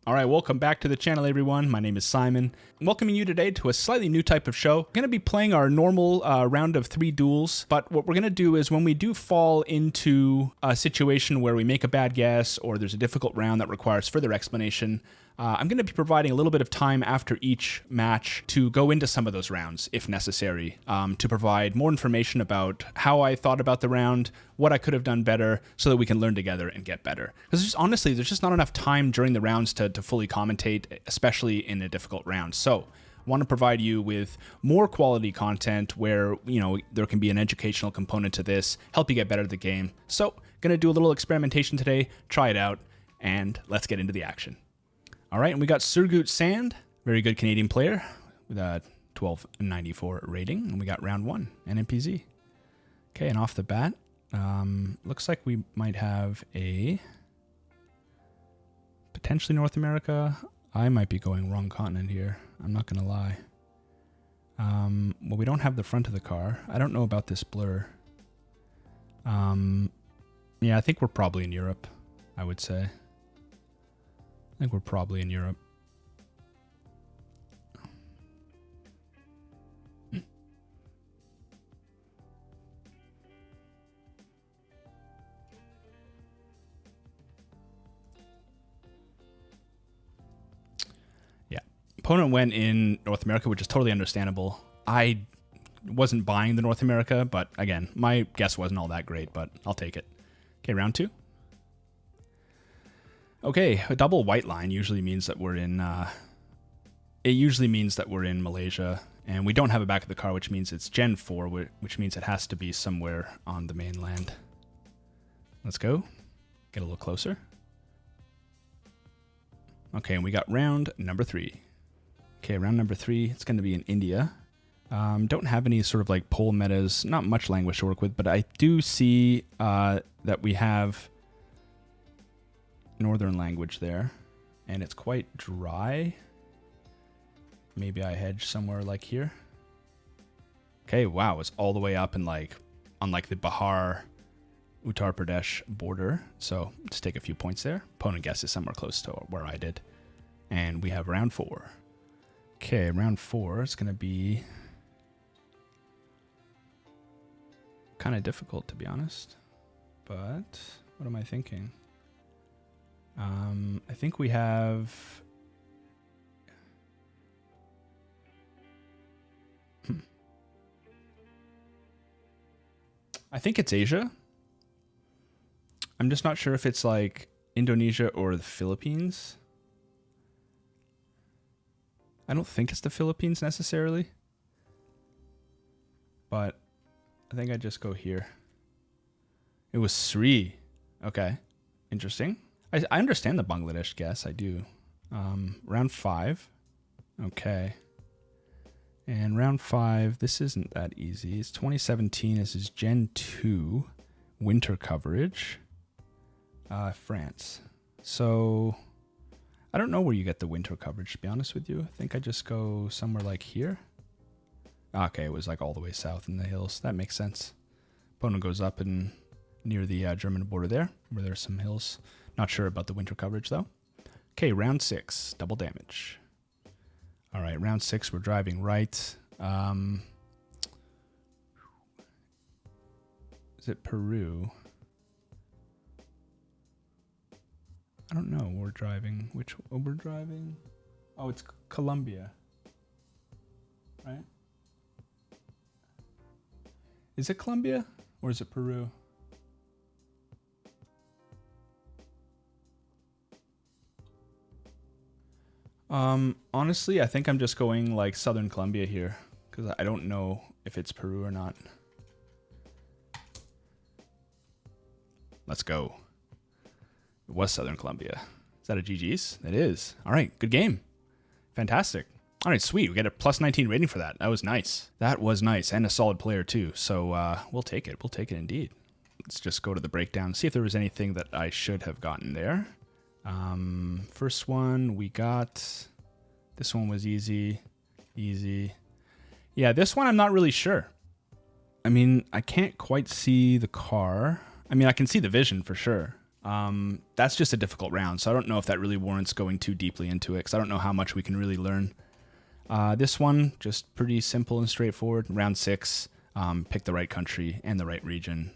All right, welcome back to the channel, everyone. My name is Simon. I'm welcoming you today to a slightly new type of show. We're going to be playing our normal round of 3 duels, but what we're going to do is when we do fall into a situation where we make a bad guess or there's a difficult round that requires further explanation, I'm going to be providing a little bit of time after each match to go into some of those rounds, if necessary, to provide more information about how I thought about the round, what I could have done better, so that we can learn together and get better. Because honestly, there's just not enough time during the rounds to fully commentate, especially in a difficult round. So I want to provide you with more quality content where, you know, there can be an educational component to this, help you get better at the game. So going to do a little experimentation today, try it out, and let's get into the action. All right, and we got Surgut Sand, very good Canadian player with a 1294 rating, and we got round 1, NMPZ. Okay, and off the bat, looks like we might have a potentially North America. I might be going wrong continent here. I'm not going to lie. Well, we don't have the front of the car. I don't know about this blur. Yeah, I think we're probably in Europe, I would say. I think we're probably in Europe. Yeah. Opponent went in North America, which is totally understandable. I wasn't buying the North America, but again, my guess wasn't all that great, but I'll take it. Okay, round 2. Okay, a double white line usually means that we're in, Malaysia, and we don't have a back of the car, which means it's Gen 4, which means it has to be somewhere on the mainland. Let's go. Get a little closer. Okay, and we got round number 3. Okay, round number 3, it's going to be in India. Don't have any sort of like poll metas, not much language to work with, but I do see that we have northern language there, and it's quite dry. Maybe I hedge somewhere like here. Okay, wow, it's all the way up in on the Bihar Uttar Pradesh border, so just take a few points there. Opponent guesses somewhere close to where I did, and we have round 4. Okay, round 4 is going to be kind of difficult, to be honest, but what am I thinking? I think we have... I think it's Asia. I'm just not sure if it's like Indonesia or the Philippines. I don't think it's the Philippines necessarily, but I think I'd just go here. It was Sri. Okay, interesting. I understand the Bangladesh guess, I do. Round 5. Okay. And round 5, this isn't that easy. It's 2017. This is Gen 2 winter coverage. France. So I don't know where you get the winter coverage, to be honest with you. I think I just go somewhere like here. Okay, it was like all the way south in the hills. That makes sense. Opponent goes up and near the German border there, where there's some hills. Not sure about the winter coverage, though. Okay, round 6, double damage. All right, round 6, we're driving right. Is it Peru? I don't know. We're driving. We're driving? Oh, it's Colombia. Right? Is it Colombia or is it Peru? Honestly, I think I'm just going like Southern Colombia here because I don't know if it's Peru or not. Let's go. It was Southern Colombia. Is that a GG's? It is. All right, good game. Fantastic. All right, sweet. We get a plus 19 rating for that. That was nice. That was nice, and a solid player too. So we'll take it. We'll take it indeed. Let's just go to the breakdown, see if there was anything that I should have gotten there. First one we got, this one was easy. Yeah, this one I'm not really sure. I mean, I can't quite see the car. I mean, I can see the vision for sure. That's just a difficult round, so I don't know if that really warrants going too deeply into it, because I don't know how much we can really learn. This one, just pretty simple and straightforward. Round 6, pick the right country and the right region,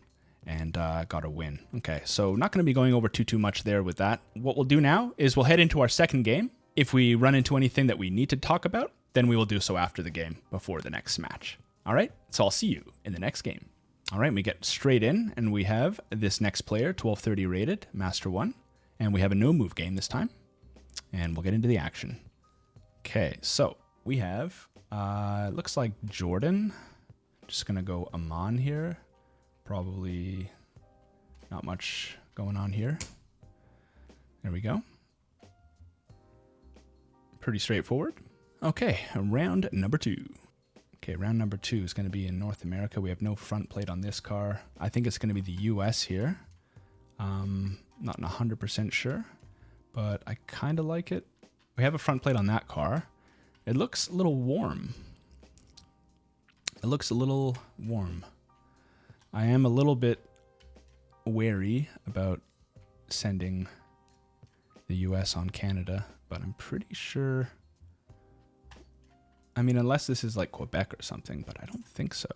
and got a win. Okay, so not going to be going over too much there with that. What we'll do now is we'll head into our second game. If we run into anything that we need to talk about, then we will do so after the game, before the next match. All right, so I'll see you in the next game. All right, we get straight in, and we have this next player, 1230 rated, Master 1, and we have a no-move game this time, and we'll get into the action. Okay, so we have, looks like Jordan. Just going to go Amman here. Probably not much going on here. There we go. Pretty straightforward. Okay, round number 2. Okay, round number 2 is going to be in North America. We have no front plate on this car. I think it's going to be the US here. Not 100% sure, but I kind of like it. We have a front plate on that car. It looks a little warm. It looks a little warm. I am a little bit wary about sending the US on Canada, but I'm pretty sure... I mean, unless this is like Quebec or something, but I don't think so.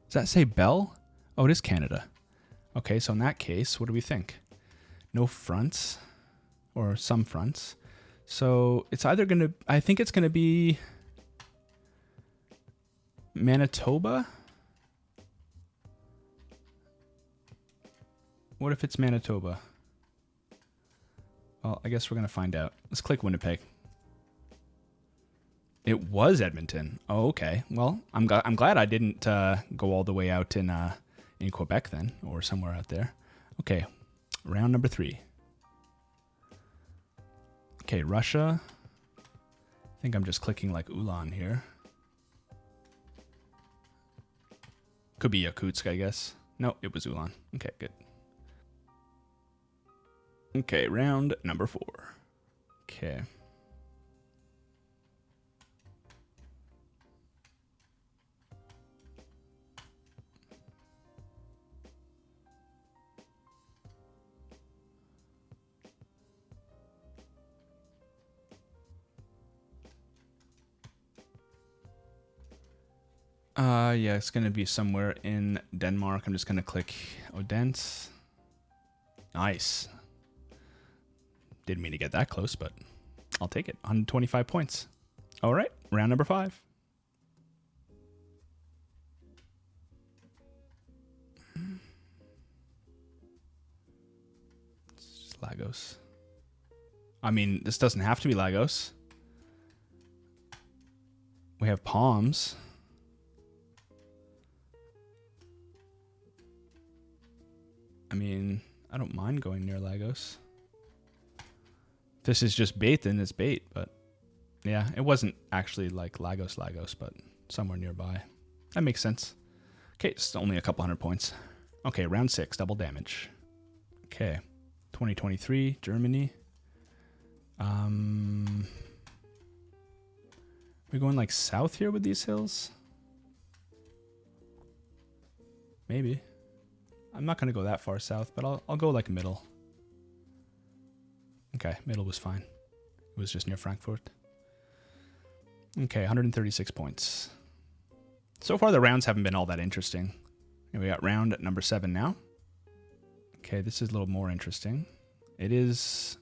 Does that say Bell? Oh, it is Canada. Okay, so in that case, what do we think? No fronts, or some fronts. So it's either going to, I think it's going to be Manitoba. What if it's Manitoba? Well, I guess we're going to find out. Let's click Winnipeg. It was Edmonton. Oh, okay. Well, I'm glad I didn't go all the way out in Quebec then, or somewhere out there. Okay, round number 3. Okay, Russia. I think I'm just clicking like Ulan here. Could be Yakutsk, I guess. No, it was Ulan. Okay, good. Okay, round number 4. Okay. Yeah, it's going to be somewhere in Denmark. I'm just going to click Odense. Nice. Didn't mean to get that close, but I'll take it. 125 points. All right, round number 5. It's just Lagos. I mean, this doesn't have to be Lagos. We have Palms. I mean, I don't mind going near Lagos. This is just bait, then it's bait, but yeah, it wasn't actually like Lagos, but somewhere nearby. That makes sense. Okay, it's only a couple hundred points. Okay, round 6, double damage. Okay, 2023, Germany. We're going like south here with these hills? Maybe. I'm not going to go that far south, but I'll go like middle. Okay, middle was fine. It was just near Frankfurt. Okay, 136 points. So far, the rounds haven't been all that interesting. And we got round at number 7 now. Okay, this is a little more interesting. It is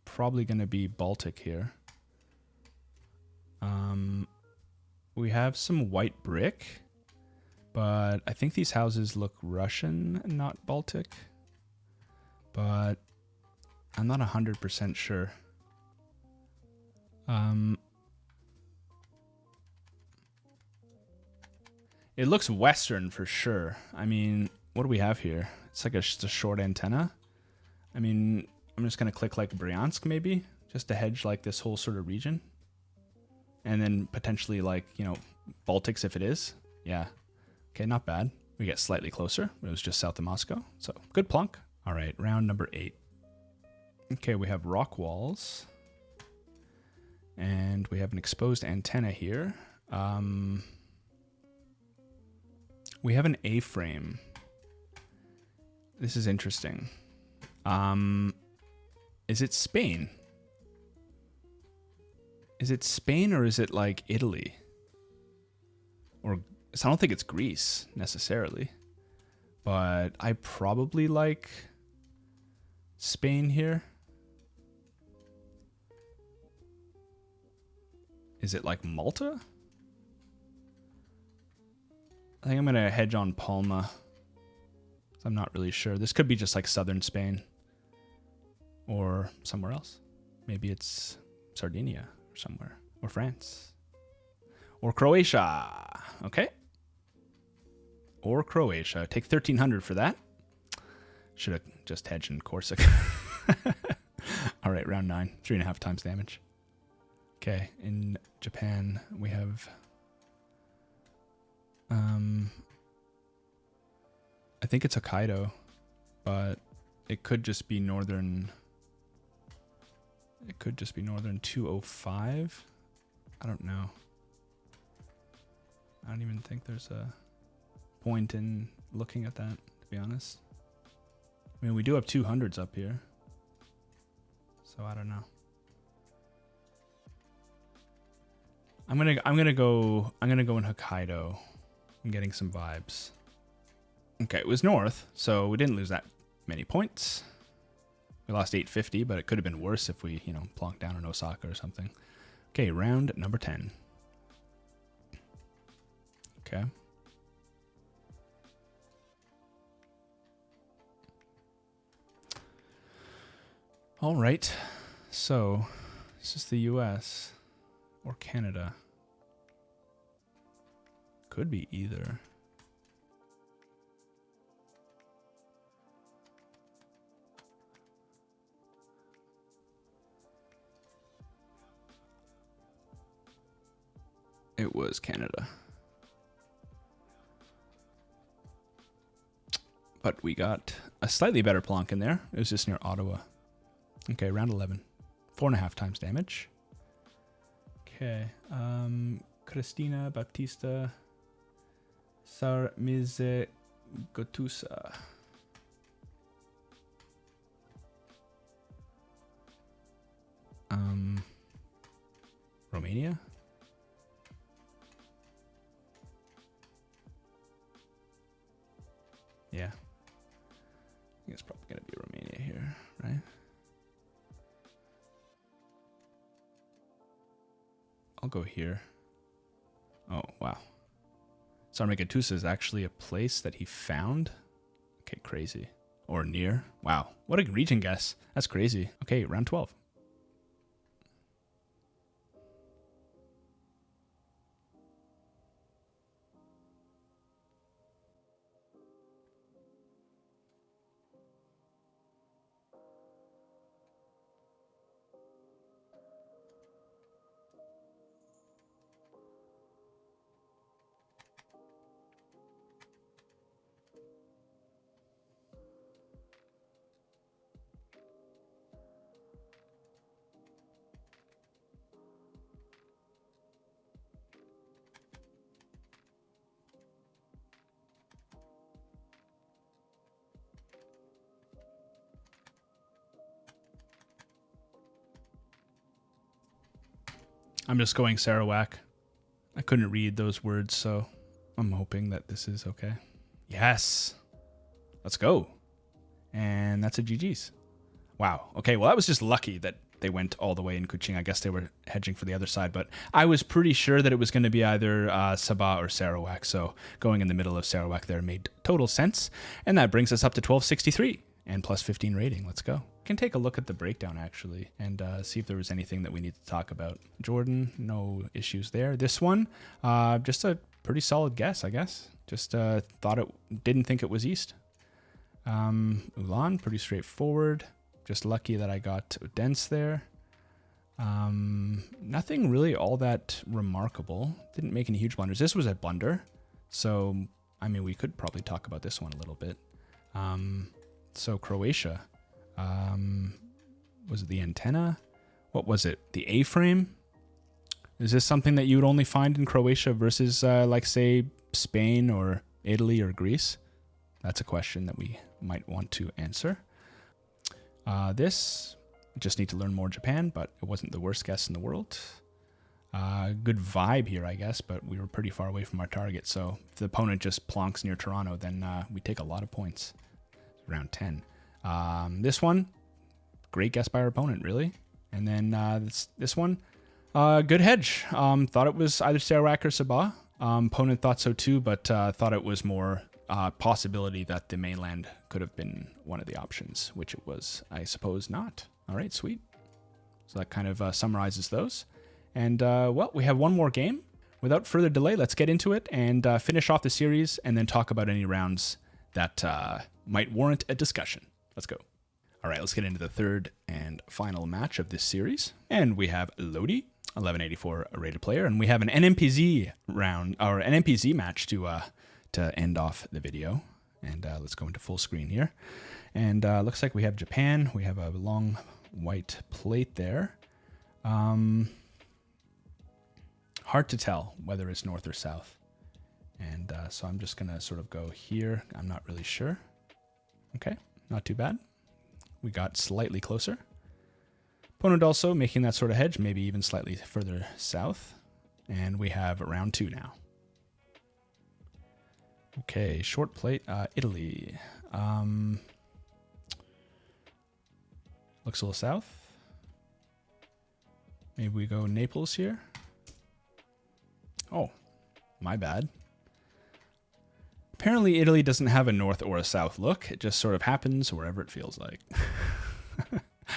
probably going to be Baltic here. We have some white brick. But I think these houses look Russian, not Baltic. But I'm not 100% sure. It looks Western for sure. I mean, what do we have here? It's like just a short antenna. I mean, I'm just going to click like Bryansk maybe, just to hedge like this whole sort of region. And then potentially like, you know, Baltics if it is. Yeah. Okay, not bad. We get slightly closer. It was just south of Moscow. So, good plunk. All right, round number 8. Okay, we have rock walls. And we have an exposed antenna here. We have an A-frame. This is interesting. Is it Spain? Is it Spain or is it like Italy? Or so I don't think it's Greece necessarily. But I probably like Spain here. Is it like Malta? I think I'm going to hedge on Palma. I'm not really sure. This could be just like southern Spain or somewhere else. Maybe it's Sardinia or somewhere, or France or Croatia. Okay. Or Croatia. Take 1,300 for that. Should have just hedged in Corsica. All right, round 9. 3.5 times damage. Okay, in Japan we have I think it's Hokkaido, but it could just be northern. It could just be northern 205. I don't know. I don't even think there's a point in looking at that, to be honest. I mean, we do have 200s up here, so I don't know. I'm gonna go in Hokkaido. I'm getting some vibes. Okay, it was north, so we didn't lose that many points. We lost 850, but it could have been worse if we, plonked down in Osaka or something. Okay, round number 10. Okay. All right. So, this is the US or Canada. Could be either. It was Canada. But we got a slightly better plonk in there. It was just near Ottawa. Okay, round 11. 4.5 times damage. Okay. Cristina Battista Sarmize Gotusa. Romania? Yeah. I think it's probably going to be Romania here, right? I'll go here. Oh, wow. Sarmizegetusa is actually a place that he found? Okay, crazy. Or near? Wow. What a region guess. That's crazy. Okay, round 12. I'm just going Sarawak. I couldn't read those words, so I'm hoping that this is okay. Yes. Let's go. And that's a GG's. Wow. Okay, well, that was just lucky that they went all the way in Kuching. I guess they were hedging for the other side, but I was pretty sure that it was going to be either Sabah or Sarawak, so going in the middle of Sarawak there made total sense. And that brings us up to 1263 and plus 15 rating. Let's go. Can take a look at the breakdown actually and see if there was anything that we need to talk about. Jordan, no issues there. This one, just a pretty solid guess, I guess. Just didn't think it was east. Ulan, pretty straightforward. Just lucky that I got dense there. Nothing really all that remarkable. Didn't make any huge blunders. This was a blunder, so I mean we could probably talk about this one a little bit. So Croatia. Was it the antenna? What was it? The A-frame? Is this something that you would only find in Croatia versus like say Spain or Italy or Greece? That's a question that we might want to answer. This, just need to learn more Japan, but it wasn't the worst guess in the world. Good vibe here, I guess, but we were pretty far away from our target. So if the opponent just plonks near Toronto, then we take a lot of points. Round 10. This one, great guess by our opponent, really. And then this one, good hedge. Thought it was either Sarawak or Sabah. Opponent thought so too, but thought it was more possibility that the mainland could have been one of the options, which it was, I suppose, not. All right, sweet. So that kind of summarizes those. And, well, we have one more game. Without further delay, let's get into it and finish off the series and then talk about any rounds that might warrant a discussion. Let's go. All right, let's get into the third and final match of this series. And we have Lodi, 1184 rated player, and we have an NMPZ round, or an NMPZ match to end off the video. And let's go into full screen here. And looks like we have Japan. We have a long white plate there. Hard to tell whether it's north or south. And so I'm just going to sort of go here. I'm not really sure. Okay, not too bad. We got slightly closer. Opponent also making that sort of hedge, maybe even slightly further south. And we have round 2 now. Okay, short plate, Italy. Looks a little south. Maybe we go Naples here. Oh, my bad. Apparently Italy doesn't have a north or a south look. It just sort of happens wherever it feels like.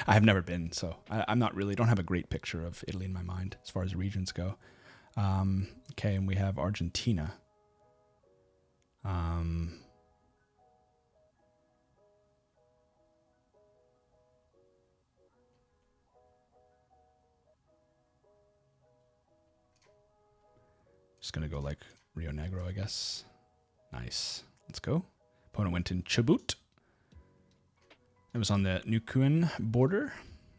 I have never been, so I'm not really, don't have a great picture of Italy in my mind as far as regions go. Okay, and we have Argentina. Just gonna go like Rio Negro, I guess. Nice. Let's go. Opponent went in Chubut. It was on the Nuku'en border.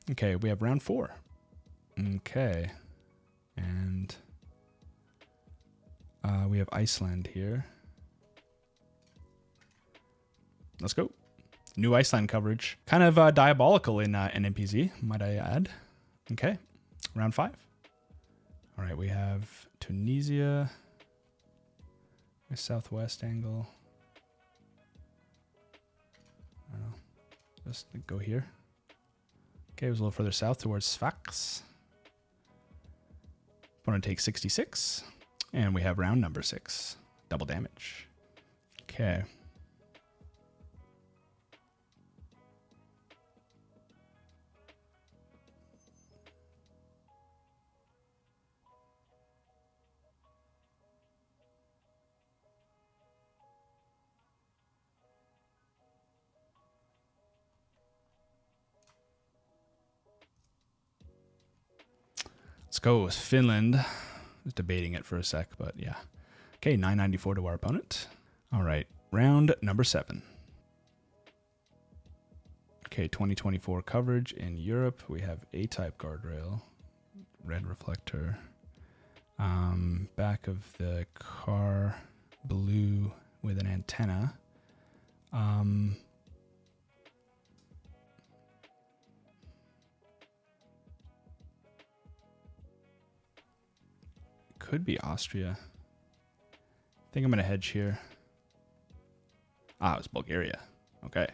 Okay, we have round 4. Okay. And we have Iceland here. Let's go. New Iceland coverage. Kind of diabolical in NMPZ, might I add. Okay. Round 5. All right, we have Tunisia. A southwest angle. I don't know. Just go here. Okay, it was a little further south towards Sfax. Opponent takes 66. And we have round number 6. Double damage. Okay. Let's go with Finland. I was debating it for a sec, but yeah. Okay, 994 to our opponent. All right, round number 7. Okay, 2024 coverage in Europe. We have A-type guardrail, red reflector. Back of the car, blue with an antenna. Could be Austria. I think I'm going to hedge here. Ah, it was Bulgaria. Okay.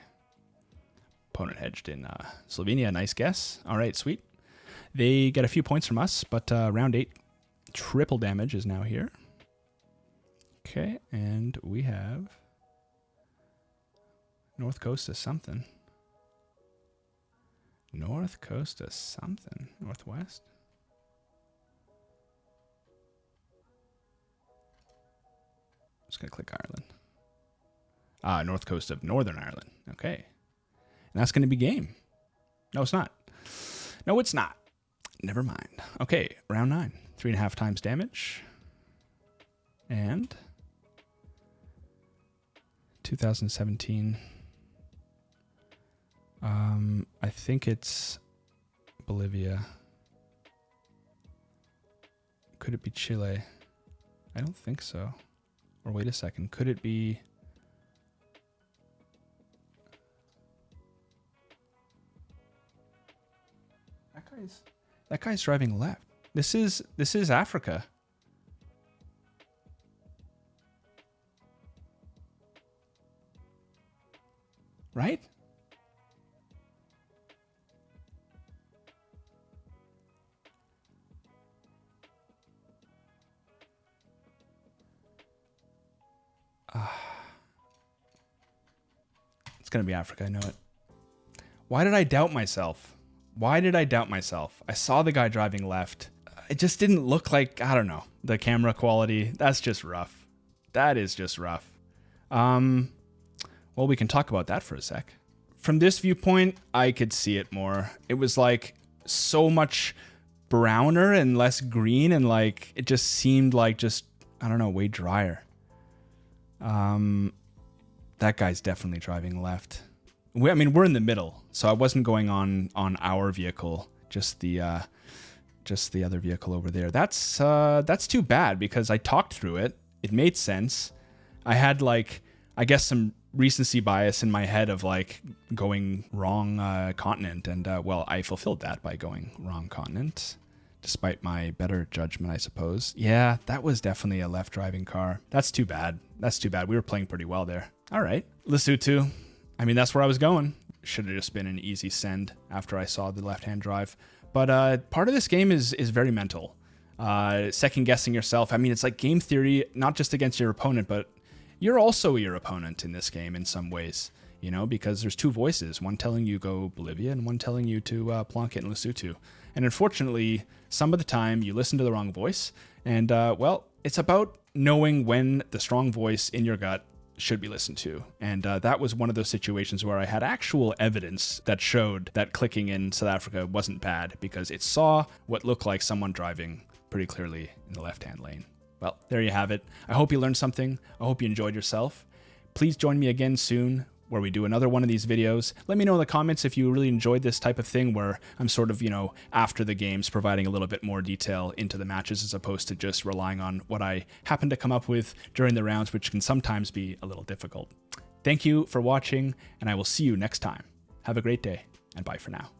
Opponent hedged in Slovenia. Nice guess. All right, sweet. They get a few points from us, but round 8, triple damage is now here. Okay, and we have North Coast of something. North Coast of something. Northwest. Just going to click Ireland. North coast of Northern Ireland. Okay. And that's going to be game. No, it's not. No, it's not. Never mind. Okay, round 9. 3.5 times damage. And 2017. I think it's Bolivia. Could it be Chile? I don't think so. Or wait a second, could it be... guy's driving left. This is Africa. Right? It's going to be Africa, I know it. Why did I doubt myself? Why did I doubt myself? I saw the guy driving left. It just didn't look like, I don't know, the camera quality. That's just rough. That is just rough. Well, we can talk about that for a sec. From this viewpoint, I could see it more. It was like so much browner and less green, and like it just seemed like just, I don't know, way drier. That guy's definitely driving left. I mean, we're in the middle, so I wasn't going on our vehicle, just the other vehicle over there. That's too bad because I talked through it. It made sense. I had like, I guess some recency bias in my head of like going wrong continent, and well, I fulfilled that by going wrong continent, despite my better judgment, I suppose. Yeah, that was definitely a left driving car. That's too bad. That's too bad. We were playing pretty well there. All right, Lesotho. I mean, that's where I was going. Should have just been an easy send after I saw the left-hand drive. But part of this game is very mental. Second guessing yourself. I mean, it's like game theory, not just against your opponent, but you're also your opponent in this game in some ways, you know, because there's two voices, one telling you go Bolivia and one telling you to plonk it in Lesotho. And unfortunately, some of the time you listen to the wrong voice. And well, it's about knowing when the strong voice in your gut should be listened to. And that was one of those situations where I had actual evidence that showed that clicking in South Africa wasn't bad because it saw what looked like someone driving pretty clearly in the left-hand lane. Well, there you have it. I hope you learned something. I hope you enjoyed yourself. Please join me again soon where we do another one of these videos. Let me know in the comments if you really enjoyed this type of thing where I'm sort of, you know, after the games providing a little bit more detail into the matches as opposed to just relying on what I happen to come up with during the rounds, which can sometimes be a little difficult. Thank you for watching, and I will see you next time. Have a great day, and bye for now.